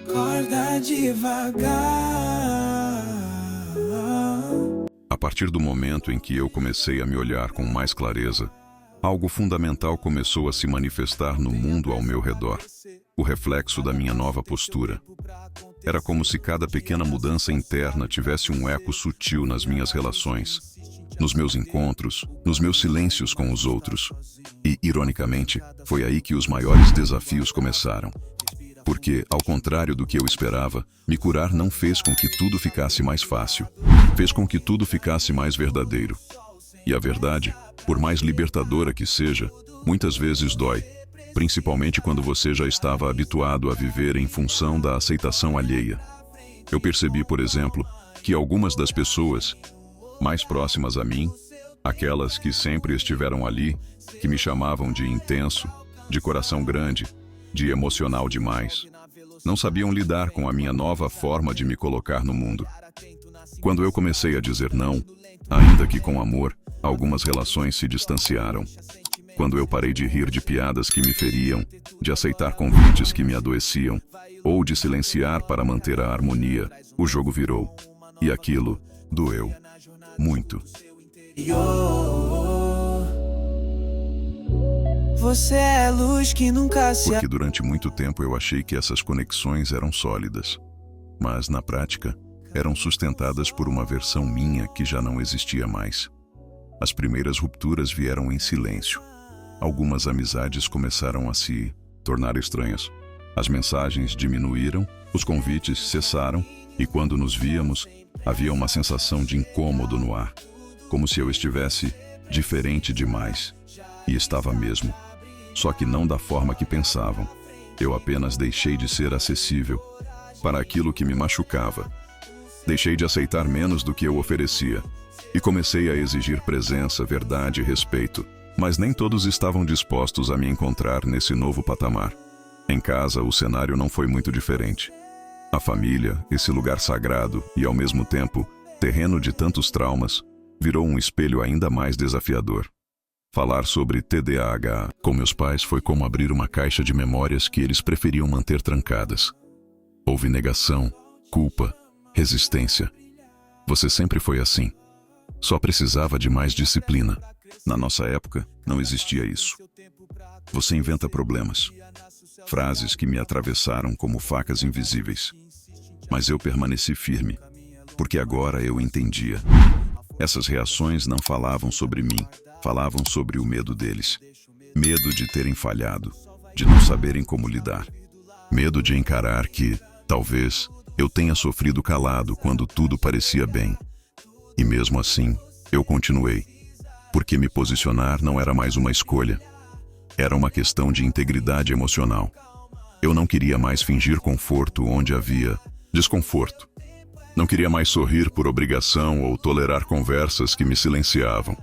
Acorda devagar. A partir do momento em que eu comecei a me olhar com mais clareza, algo fundamental começou a se manifestar no mundo ao meu redor. O reflexo da minha nova postura. Era como se cada pequena mudança interna tivesse um eco sutil nas minhas relações, nos meus encontros, nos meus silêncios com os outros. E, ironicamente, foi aí que os maiores desafios começaram. Porque, ao contrário do que eu esperava, me curar não fez com que tudo ficasse mais fácil. Fez com que tudo ficasse mais verdadeiro. E a verdade, por mais libertadora que seja, muitas vezes dói. Principalmente quando você já estava habituado a viver em função da aceitação alheia. Eu percebi, por exemplo, que algumas das pessoas mais próximas a mim, aquelas que sempre estiveram ali, que me chamavam de intenso, de coração grande, de emocional demais, não sabiam lidar com a minha nova forma de me colocar no mundo. Quando eu comecei a dizer não, ainda que com amor, algumas relações se distanciaram. Quando eu parei de rir de piadas que me feriam, de aceitar convites que me adoeciam, ou de silenciar para manter a harmonia, o jogo virou. E aquilo doeu. Muito. Você é luz que nunca se... Porque durante muito tempo eu achei que essas conexões eram sólidas. Mas, na prática, eram sustentadas por uma versão minha que já não existia mais. As primeiras rupturas vieram em silêncio. Algumas amizades começaram a se tornar estranhas. As mensagens diminuíram, os convites cessaram, e quando nos víamos, havia uma sensação de incômodo no ar. Como se eu estivesse diferente demais. E estava mesmo. Só que não da forma que pensavam. Eu apenas deixei de ser acessível para aquilo que me machucava. Deixei de aceitar menos do que eu oferecia. E comecei a exigir presença, verdade e respeito. Mas nem todos estavam dispostos a me encontrar nesse novo patamar. Em casa, o cenário não foi muito diferente. A família, esse lugar sagrado e, ao mesmo tempo, terreno de tantos traumas, virou um espelho ainda mais desafiador. Falar sobre TDAH com meus pais foi como abrir uma caixa de memórias que eles preferiam manter trancadas. Houve negação, culpa, resistência. Você sempre foi assim. Só precisava de mais disciplina. Na nossa época, não existia isso. Você inventa problemas. Frases que me atravessaram como facas invisíveis. Mas eu permaneci firme, porque agora eu entendia. Essas reações não falavam sobre mim, falavam sobre o medo deles. Medo de terem falhado, de não saberem como lidar. Medo de encarar que, talvez, eu tenha sofrido calado quando tudo parecia bem. E mesmo assim, eu continuei. Porque me posicionar não era mais uma escolha. Era uma questão de integridade emocional. Eu não queria mais fingir conforto onde havia desconforto. Não queria mais sorrir por obrigação ou tolerar conversas que me silenciavam.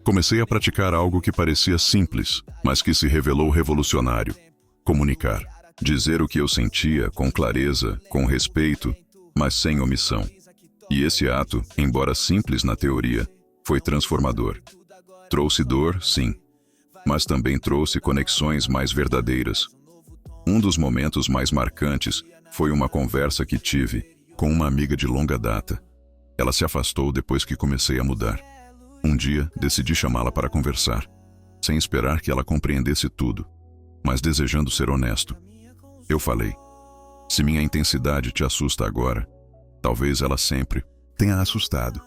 Comecei a praticar algo que parecia simples, mas que se revelou revolucionário. Comunicar. Dizer o que eu sentia com clareza, com respeito, mas sem omissão. E esse ato, embora simples na teoria, foi transformador. Trouxe dor, sim, mas também trouxe conexões mais verdadeiras. Um dos momentos mais marcantes foi uma conversa que tive com uma amiga de longa data. Ela se afastou depois que comecei a mudar. Um dia, decidi chamá-la para conversar, sem esperar que ela compreendesse tudo, mas desejando ser honesto. Eu falei: se minha intensidade te assusta agora, talvez ela sempre tenha assustado.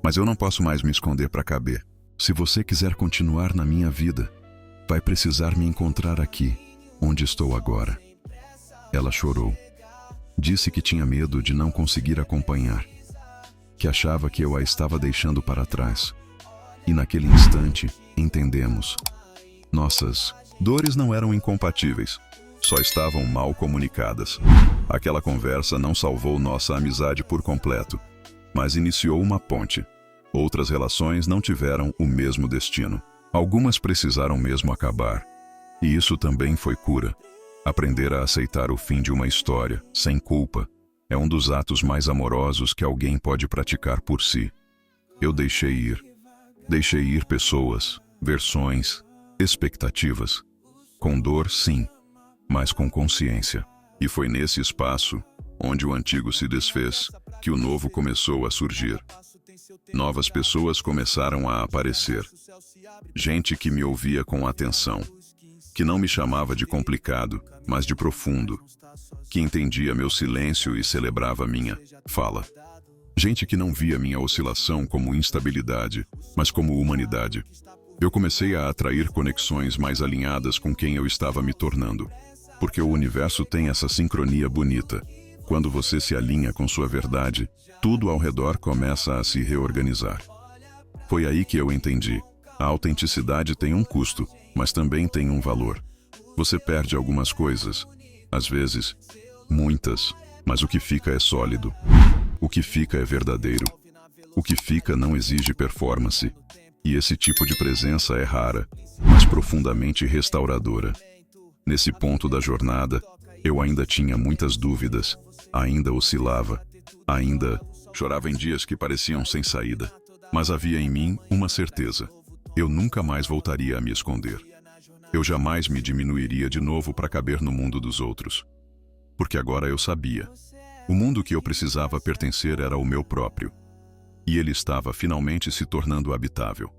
Mas eu não posso mais me esconder para caber. Se você quiser continuar na minha vida, vai precisar me encontrar aqui, onde estou agora. Ela chorou. Disse que tinha medo de não conseguir acompanhar, que achava que eu a estava deixando para trás. E naquele instante, entendemos. Nossas dores não eram incompatíveis, só estavam mal comunicadas. Aquela conversa não salvou nossa amizade por completo, mas iniciou uma ponte. Outras relações não tiveram o mesmo destino. Algumas precisaram mesmo acabar. E isso também foi cura. Aprender a aceitar o fim de uma história, sem culpa, é um dos atos mais amorosos que alguém pode praticar por si. Eu deixei ir. Deixei ir pessoas, versões, expectativas. Com dor, sim, mas com consciência. E foi nesse espaço, onde o antigo se desfez, que o novo começou a surgir. Novas pessoas começaram a aparecer. Gente que me ouvia com atenção, que não me chamava de complicado, mas de profundo, que entendia meu silêncio e celebrava minha fala. Gente que não via minha oscilação como instabilidade, mas como humanidade. Eu comecei a atrair conexões mais alinhadas com quem eu estava me tornando. Porque o universo tem essa sincronia bonita. Quando você se alinha com sua verdade, tudo ao redor começa a se reorganizar. Foi aí que eu entendi. A autenticidade tem um custo, mas também tem um valor. Você perde algumas coisas, às vezes, muitas, mas o que fica é sólido. O que fica é verdadeiro. O que fica não exige performance. E esse tipo de presença é rara, mas profundamente restauradora. Nesse ponto da jornada, eu ainda tinha muitas dúvidas, ainda oscilava, ainda chorava em dias que pareciam sem saída. Mas havia em mim uma certeza. Eu nunca mais voltaria a me esconder. Eu jamais me diminuiria de novo para caber no mundo dos outros. Porque agora eu sabia. O mundo que eu precisava pertencer era o meu próprio. E ele estava finalmente se tornando habitável.